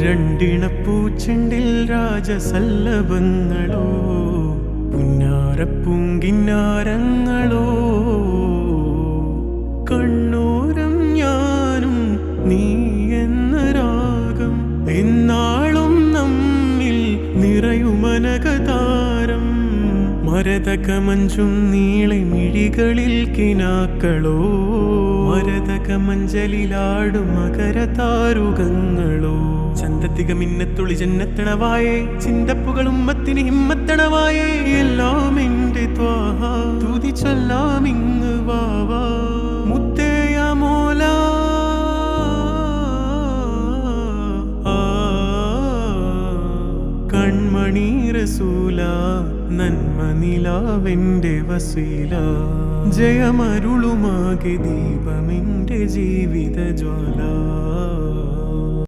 രണ്ടിണപ്പൂച്ചെണ്ടിൽ രാജസല്ലഭങ്ങളോ പുന്നാരപ്പൂങ്കിന്നാരങ്ങളോ കണ്ണൂരം ഞാനും നീ എന്ന രാഗം എന്നാളും നമ്മിൽ നിറയുമനകതാരം മരതകമഞ്ചും നീളെ മിഴികളിൽ കിനാക്കളോ മരതകമഞ്ചലിലാടും മകരതാരുകങ്ങളോ ചന്തത്തിക മിന്നത്തുളി ജന്നത്തണവായേ ചിന്തപ്പുകളും മത്തിന് ഹിമ്മത്തണവായേ എല്ലാം എന്റെ ത്വാഹ തുതി ചൊല്ലാമിങ് വാവാ മുത്തേയ മോല കൺമണി റസൂല നന്മ നിലാവെന്റെ വസീല ജയമരുളുമാകെ ദീപമെന്റെ ജീവിത ജ്വാല